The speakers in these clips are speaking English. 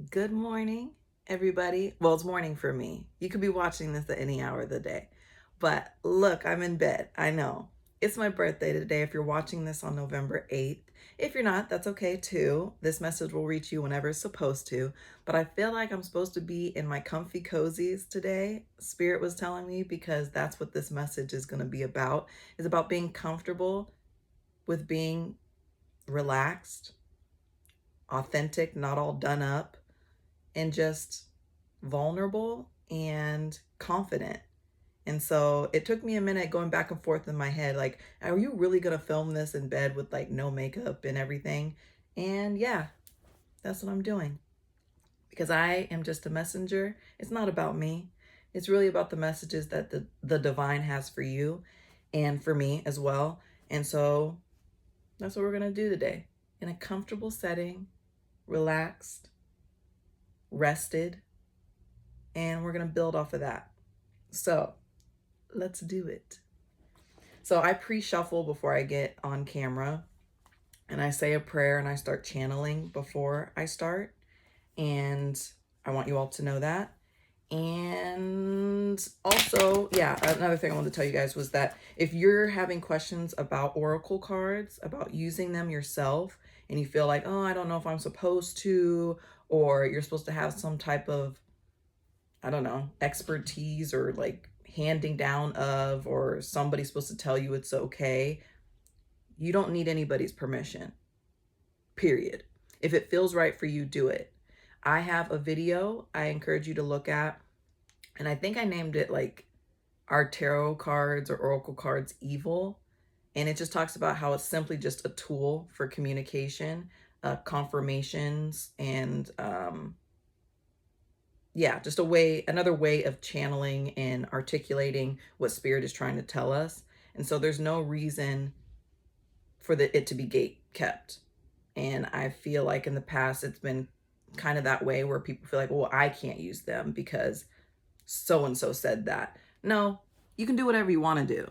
Good morning, everybody. Well, it's morning for me. You could be watching this at any hour of the day. But look, I'm in bed. I know. It's my birthday today if you're watching this on November 8th. If you're not, that's okay too. This message will reach you whenever it's supposed to. But I feel like I'm supposed to be in my comfy cozies today. Spirit was telling me because that's what this message is going to be about. It's about being comfortable with being relaxed, authentic, not all done up, and just vulnerable and confident. And so it took me a minute going back and forth in my head like, are you really going to film this in bed with like no makeup and everything? And yeah, that's what I'm doing because I am just a messenger. It's not about me. It's really about the messages that the divine has for you and for me as well. And so that's what we're going to do today in a comfortable setting, relaxed, rested, and we're going to build off of that. So let's do it. So I pre-shuffle before I get on camera and I say a prayer and I start channeling before I start. And I want you all to know that. And also, yeah, another thing I wanted to tell you guys was that if you're having questions about oracle cards, about using them yourself, and you feel like, oh, I don't know if I'm supposed to, or you're supposed to have some type of, I don't know, expertise or like handing down of, or somebody's supposed to tell you it's okay, you don't need anybody's permission, period. If it feels right for you, do it. I have a video I encourage you to look at, and I think I named it like Our Tarot Cards or Oracle Cards Evil. And it just talks about how it's simply just a tool for communication, confirmations, and yeah, just another way of channeling and articulating what spirit is trying to tell us. And so there's no reason for it to be gate kept. And I feel like in the past it's been kind of that way where people feel like, well, I can't use them because so and so said that. No, you can do whatever you want to do.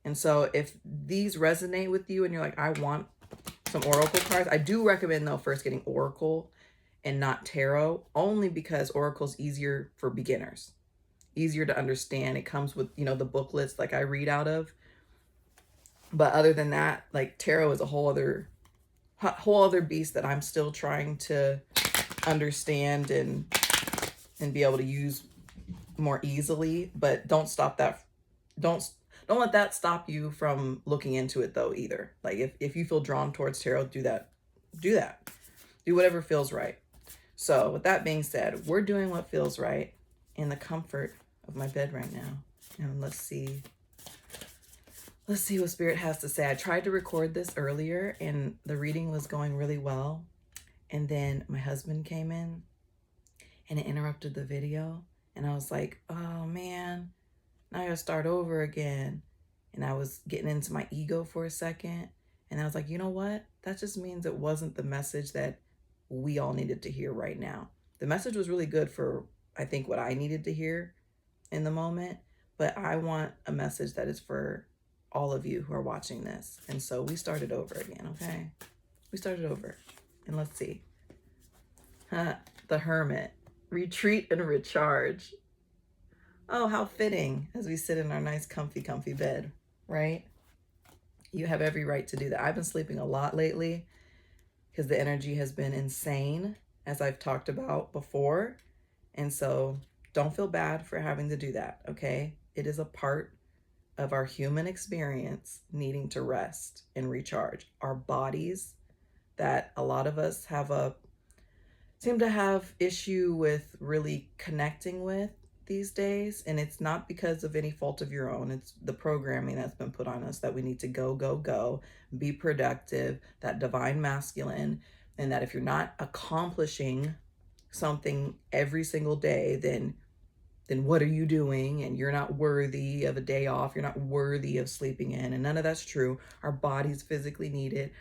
And so if these resonate with you and you're like, I want some oracle cards, I do recommend though first getting oracle and not tarot, only because oracle's easier for beginners, easier to understand. It comes with, the booklets like I read out of. But other than that, like tarot is a whole other beast that I'm still trying to understand and be able to use more easily. But don't don't let that stop you from looking into it though either. Like if you feel drawn towards tarot, do that. Do whatever feels right. So with that being said, we're doing what feels right in the comfort of my bed right now. And let's see what spirit has to say. I tried to record this earlier and the reading was going really well. And then my husband came in and it interrupted the video. And I was like, oh man, now I gotta start over again. And I was getting into my ego for a second. And I was like, you know what? That just means it wasn't the message that we all needed to hear right now. The message was really good for, I think, what I needed to hear in the moment. But I want a message that is for all of you who are watching this. And so we started over again, okay? We started over. And let's see. The Hermit. Retreat and recharge. Oh, how fitting as we sit in our nice, comfy bed, right? You have every right to do that. I've been sleeping a lot lately because the energy has been insane, as I've talked about before. And so don't feel bad for having to do that, okay? It is a part of our human experience needing to rest and recharge. Our bodies, that a lot of us seem to have issue with really connecting with these days, and it's not because of any fault of your own. It's the programming that's been put on us that we need to go, be productive, that divine masculine, and that if you're not accomplishing something every single day, then what are you doing? And you're not worthy of a day off. You're not worthy of sleeping in. And none of that's true. Our bodies physically need it,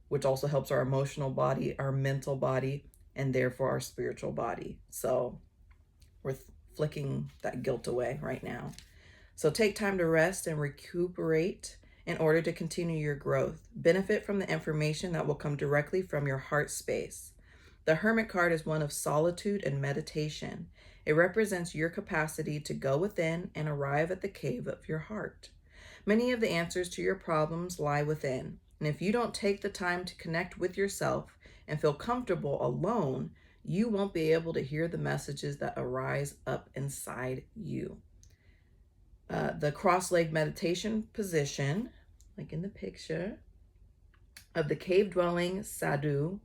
which also helps our emotional body, our mental body, and therefore our spiritual body. So we're flicking that guilt away right now. So take time to rest and recuperate in order to continue your growth. Benefit from the information that will come directly from your heart space. The Hermit card is one of solitude and meditation. It represents your capacity to go within and arrive at the cave of your heart. Many of the answers to your problems lie within, and if you don't take the time to connect with yourself and feel comfortable alone, you won't be able to hear the messages that arise up inside you. The cross-legged meditation position, like in the picture, of the cave-dwelling sadhu,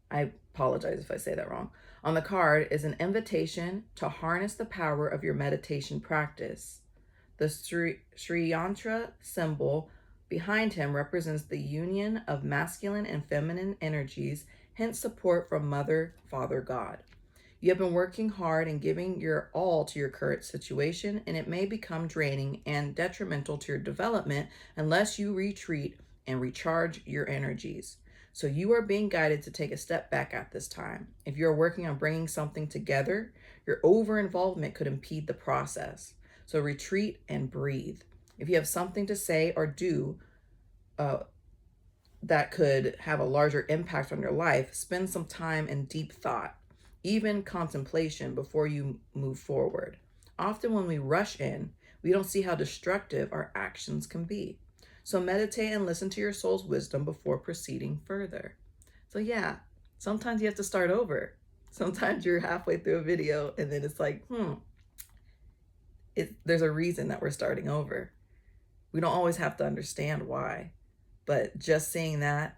I apologize if I say that wrong, on the card is an invitation to harness the power of your meditation practice. The Sri Yantra symbol behind him represents the union of masculine and feminine energies, hence support from Mother, Father, God. You have been working hard and giving your all to your current situation, and it may become draining and detrimental to your development unless you retreat and recharge your energies. So you are being guided to take a step back at this time. If you're working on bringing something together, your over-involvement could impede the process. So retreat and breathe. If you have something to say or do that could have a larger impact on your life, spend some time in deep thought, even contemplation, before you move forward. Often when we rush in, we don't see how destructive our actions can be. So meditate and listen to your soul's wisdom before proceeding further. So yeah, sometimes you have to start over. Sometimes you're halfway through a video and then it's like, there's a reason that we're starting over. We don't always have to understand why, but just seeing that,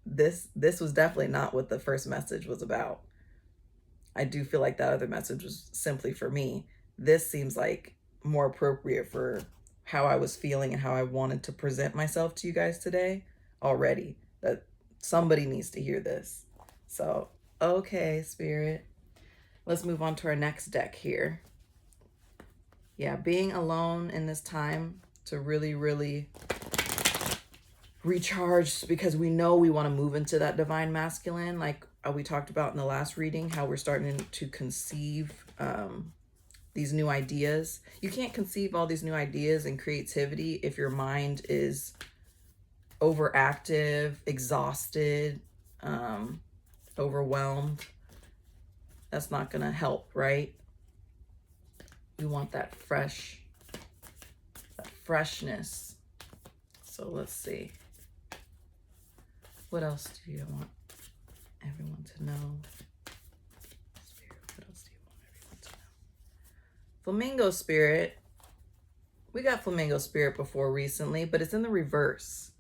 this was definitely not what the first message was about. I do feel like that other message was simply for me. This seems like more appropriate for how I was feeling and how I wanted to present myself to you guys today already. That somebody needs to hear this. So, okay, Spirit. Let's move on to our next deck here. Yeah, being alone in this time to really, really recharge, because we know we want to move into that divine masculine, like we talked about in the last reading, how we're starting to conceive these new ideas. You can't conceive all these new ideas and creativity if your mind is overactive, exhausted, overwhelmed. That's not going to help, right? We want that freshness. So let's see. What else do you want everyone to know? Spirit, what else do you want everyone to know? Flamingo Spirit. We got Flamingo Spirit before recently, but it's in the reverse.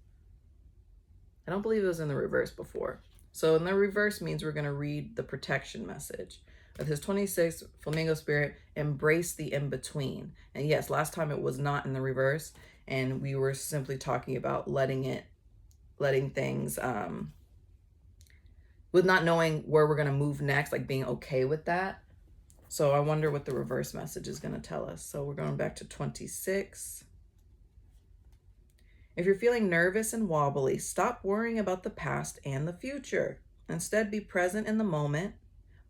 I don't believe it was in the reverse before. So in the reverse means we're going to read the protection message. With his 26, Flamingo Spirit, embrace the in-between. And yes, last time it was not in the reverse, and we were simply talking about letting things, with not knowing where we're going to move next, like being okay with that. So I wonder what the reverse message is going to tell us. So we're going back to 26. If you're feeling nervous and wobbly, stop worrying about the past and the future. Instead, be present in the moment.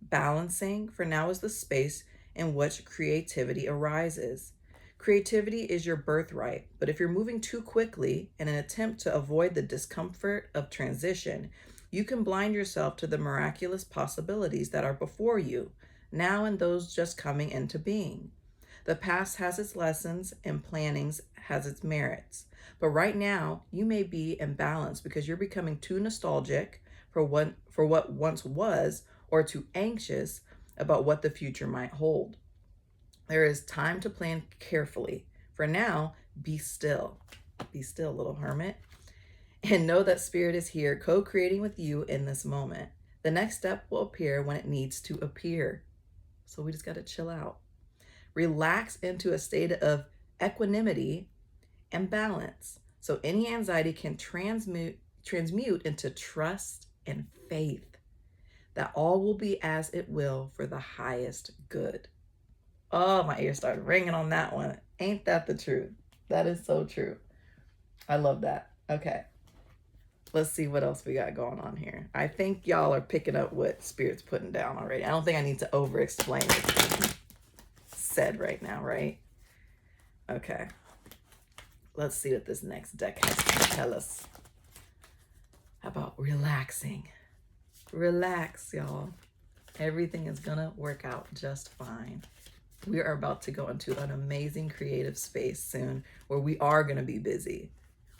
Balancing for now is the space in which creativity arises. Creativity is your birthright, but if you're moving too quickly in an attempt to avoid the discomfort of transition, you can blind yourself to the miraculous possibilities that are before you, now and those just coming into being. The past has its lessons and plannings has its merits, but right now you may be imbalanced because you're becoming too nostalgic for what once was, or too anxious about what the future might hold. There is time to plan carefully. For now, be still. Be still, little hermit. And know that Spirit is here, co-creating with you in this moment. The next step will appear when it needs to appear. So we just got to chill out. Relax into a state of equanimity and balance. So any anxiety can transmute into trust and faith that all will be as it will for the highest good. Oh, my ears started ringing on that one. Ain't that the truth? That is so true. I love that. Okay. Let's see what else we got going on here. I think y'all are picking up what Spirit's putting down already. I don't think I need to over-explain what's said right now, right? Okay. Let's see what this next deck has to tell us about relaxing. Relax, y'all. Everything is gonna work out just fine. We are about to go into an amazing creative space soon where we are gonna be busy.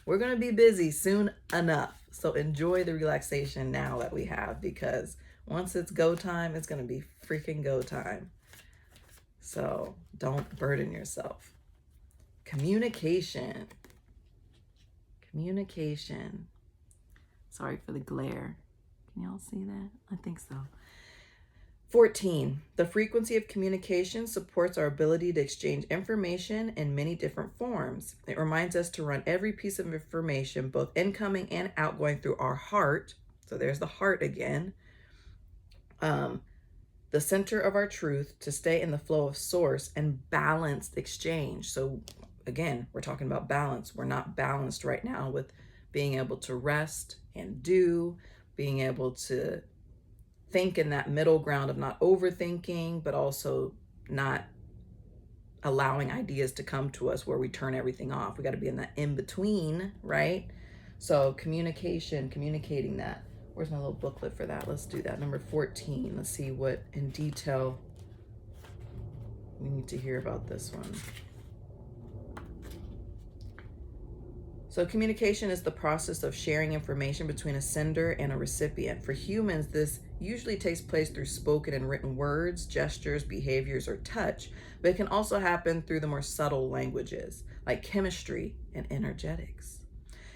We're gonna be busy soon enough. So enjoy the relaxation now that we have, because once it's go time, it's gonna be freaking go time. So don't burden yourself. Communication. Communication. Sorry for the glare. Can y'all see that? I think so. 14. The frequency of communication supports our ability to exchange information in many different forms. It reminds us to run every piece of information, both incoming and outgoing, through our heart. So there's the heart again. The center of our truth, to stay in the flow of source and balanced exchange. So again, we're talking about balance. We're not balanced right now with being able to rest and do, being able to think in that middle ground of not overthinking, but also not allowing ideas to come to us where we turn everything off. We got to be in that in between, right? So communication, communicating that. Where's my little booklet for that? Let's do that. Number 14. Let's see what in detail we need to hear about this one. So communication is the process of sharing information between a sender and a recipient. For humans, this usually takes place through spoken and written words, gestures, behaviors, or touch, but it can also happen through the more subtle languages, like chemistry and energetics.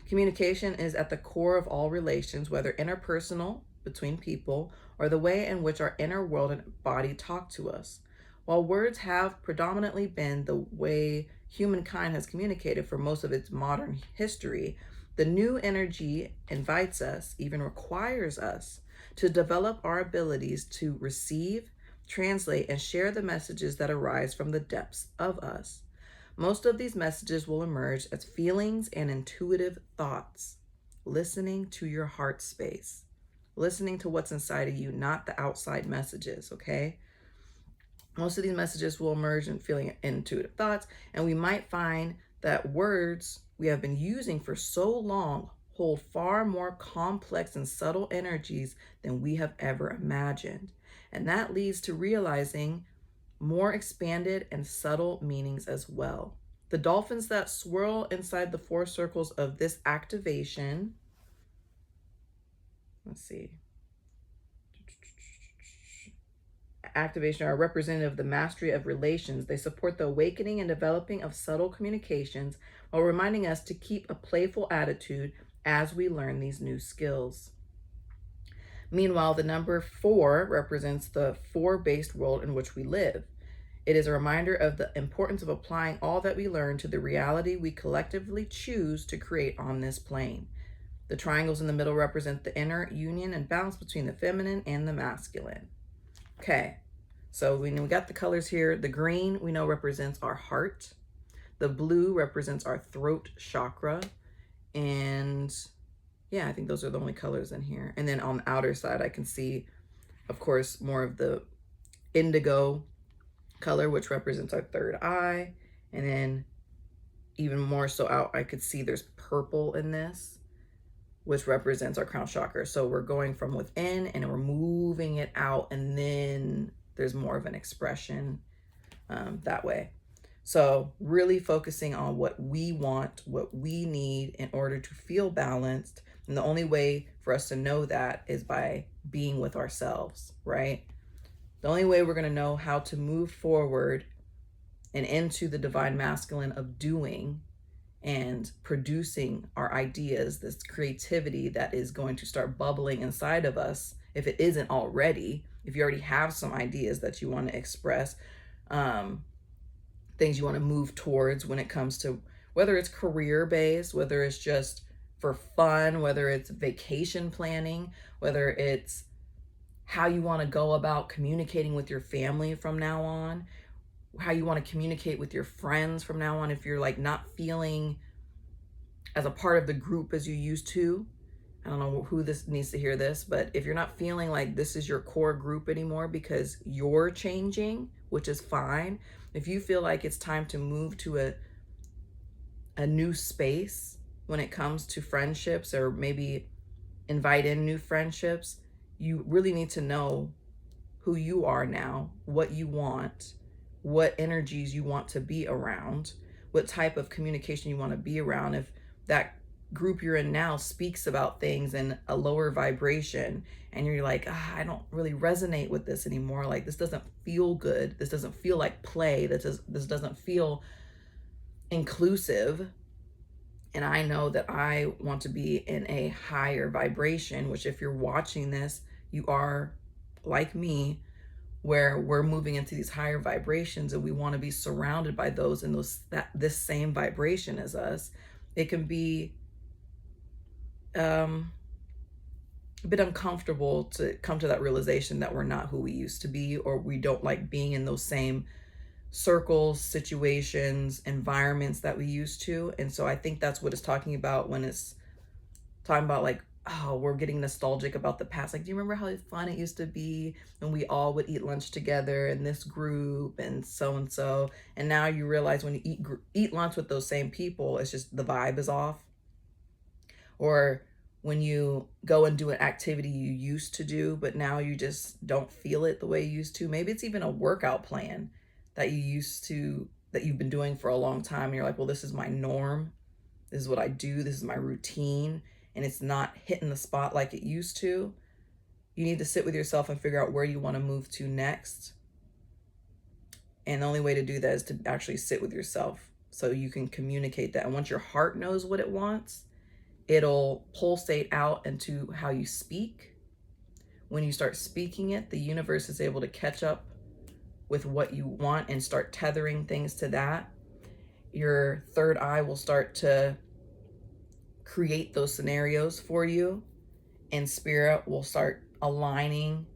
Communication is at the core of all relations, whether interpersonal, between people, or the way in which our inner world and body talk to us. While words have predominantly been the way humankind has communicated for most of its modern history, the new energy invites us, even requires us, to develop our abilities to receive, translate, and share the messages that arise from the depths of us. Most of these messages will emerge as feelings and intuitive thoughts. Listening to your heart space. Listening to what's inside of you, not the outside messages, okay? Most of these messages will emerge in feeling intuitive thoughts, and we might find that words we have been using for so long hold far more complex and subtle energies than we have ever imagined. And that leads to realizing more expanded and subtle meanings as well. The dolphins that swirl inside the 4 circles of this activation, are representative of the mastery of relations. They support the awakening and developing of subtle communications while reminding us to keep a playful attitude as we learn these new skills. Meanwhile, the number 4 represents the 4-based world in which we live. It is a reminder of the importance of applying all that we learn to the reality we collectively choose to create on this plane. The triangles in the middle represent the inner union and balance between the feminine and the masculine. Okay, so we got the colors here. The green we know represents our heart. The blue represents our throat chakra. And yeah, I think those are the only colors in here. And then on the outer side, I can see, of course, more of the indigo color, which represents our third eye. And then even more so out, I could see there's purple in this, which represents our crown chakra. So we're going from within and we're moving it out, and then there's more of an expression that way. So really focusing on what we want, what we need in order to feel balanced. And the only way for us to know that is by being with ourselves, right? The only way we're going to know how to move forward and into the divine masculine of doing and producing our ideas, this creativity that is going to start bubbling inside of us, if it isn't already, if you already have some ideas that you want to express, things you want to move towards when it comes to whether it's career-based, whether it's just for fun, whether it's vacation planning, whether it's how you want to go about communicating with your family from now on, how you want to communicate with your friends from now on, if you're like not feeling as a part of the group as you used to. I don't know who this needs to hear this, but if you're not feeling like this is your core group anymore because you're changing, which is fine. If you feel like it's time to move to a new space when it comes to friendships, or maybe invite in new friendships, you really need to know who you are now, what you want, what energies you want to be around, what type of communication you want to be around. If that group you're in now speaks about things in a lower vibration and you're like, I don't really resonate with this anymore. Like, this doesn't feel good. This doesn't feel like play. This doesn't feel inclusive. And I know that I want to be in a higher vibration, which if you're watching this, you are like me, where we're moving into these higher vibrations and we want to be surrounded by those in this same vibration as us. It can be a bit uncomfortable to come to that realization that we're not who we used to be, or we don't like being in those same circles, situations, environments that we used to. And so I think that's what it's talking about when it's talking about like, oh, we're getting nostalgic about the past. Like, do you remember how fun it used to be when we all would eat lunch together in this group and so? And now you realize when you eat lunch with those same people, it's just the vibe is off. Or when you go and do an activity you used to do, but now you just don't feel it the way you used to. Maybe it's even a workout plan that you've been doing for a long time. And you're like, well, this is my norm. This is what I do. This is my routine. And it's not hitting the spot like it used to. You need to sit with yourself and figure out where you want to move to next. And the only way to do that is to actually sit with yourself so you can communicate that. And once your heart knows what it wants, it'll pulsate out into how you speak. When you start speaking it, the universe is able to catch up with what you want and start tethering things to that. Your third eye will start to create those scenarios for you, and spirit will start aligning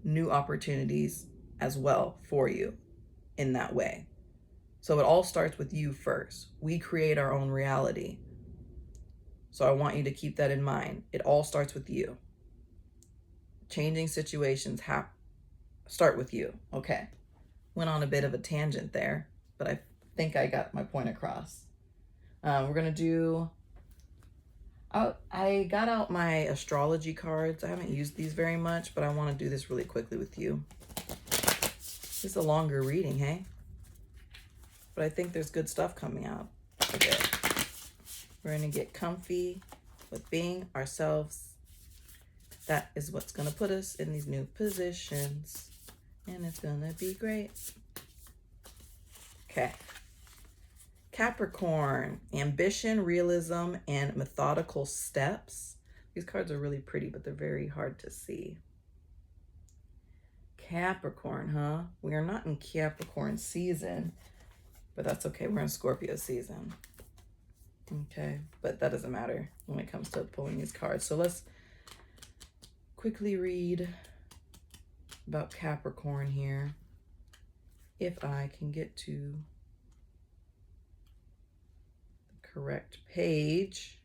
new opportunities as well for you in that way. So it all starts with you first. We create our own reality. So I want you to keep that in mind. It all starts with you. Changing situations start with you. Okay. Went on a bit of a tangent there, but I think I got my point across. We're going to do... I got out my astrology cards. I haven't used these very much, but I want to do this really quickly with you. This is a longer reading, hey? But I think there's good stuff coming out of it. We're going to get comfy with being ourselves. That is what's going to put us in these new positions. And it's going to be great. Okay. Capricorn, ambition, realism, and methodical steps. These cards are really pretty, but they're very hard to see. Capricorn, huh? We are not in Capricorn season, but that's okay. We're in Scorpio season. Okay, but that doesn't matter when it comes to pulling these cards. So let's quickly read about Capricorn here. If I can get to the correct page.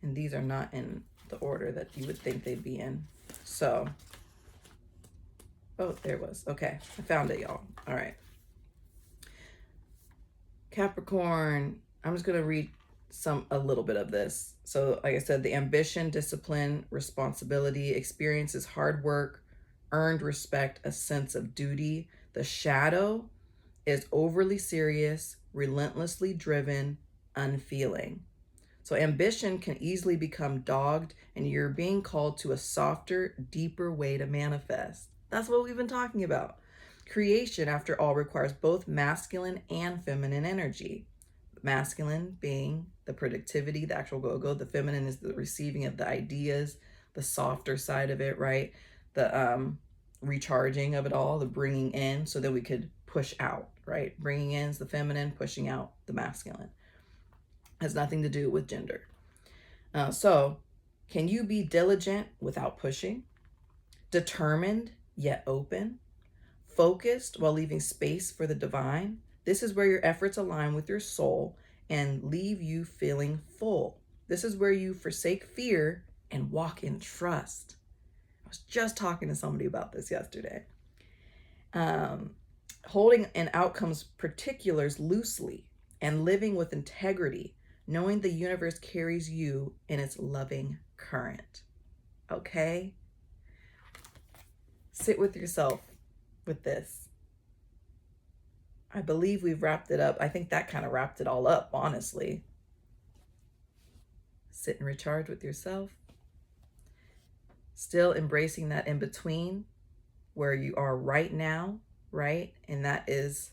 And these are not in the order that you would think they'd be in. So, oh, there it was. Okay, I found it, y'all. All right. Capricorn, I'm just going to read a little bit of this. So, like I said, the ambition, discipline, responsibility, experiences, hard work, earned respect, a sense of duty. The shadow is overly serious, relentlessly driven, unfeeling. So ambition can easily become dogged, and you're being called to a softer, deeper way to manifest. That's what we've been talking about. Creation, after all, requires both masculine and feminine energy. Masculine being the productivity, the actual go-go. The feminine is the receiving of the ideas, the softer side of it, right? The recharging of it all, the bringing in so that we could push out, right? Bringing in is the feminine, pushing out the masculine. Has nothing to do with gender. So can you be diligent without pushing? Determined yet open? Focused while leaving space for the divine? This is where your efforts align with your soul and leave you feeling full. This is where you forsake fear and walk in trust. I was just talking to somebody about this yesterday. Holding an outcome's particulars loosely and living with integrity, knowing the universe carries you in its loving current. Okay? Sit with yourself with this. I believe we've wrapped it up. I think that kind of wrapped it all up, honestly. Sit and recharge with yourself. Still embracing that in between where you are right now, right? And that is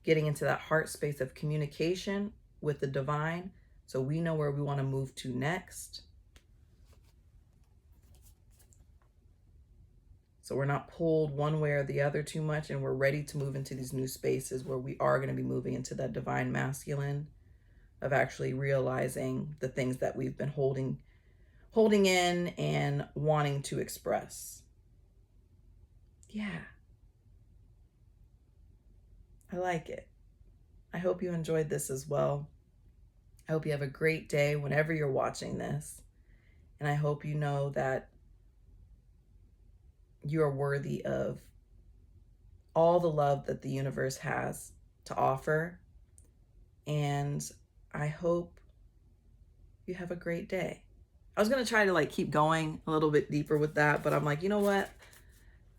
getting into that heart space of communication with the divine so we know where we want to move to next. So we're not pulled one way or the other too much, and we're ready to move into these new spaces where we are going to be moving into that divine masculine of actually realizing the things that we've been holding in and wanting to express. Yeah. I like it. I hope you enjoyed this as well. I hope you have a great day whenever you're watching this. And I hope you know that you are worthy of all the love that the universe has to offer. And I hope you have a great day. I was going to try to like keep going a little bit deeper with that, but I'm like, you know what?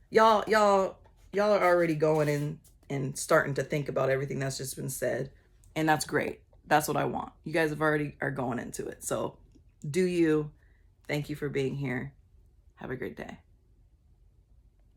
Y'all are already going in and starting to think about everything that's just been said. And that's great. That's what I want. You guys have already are going into it. So do you. Thank you for being here. Have a great day.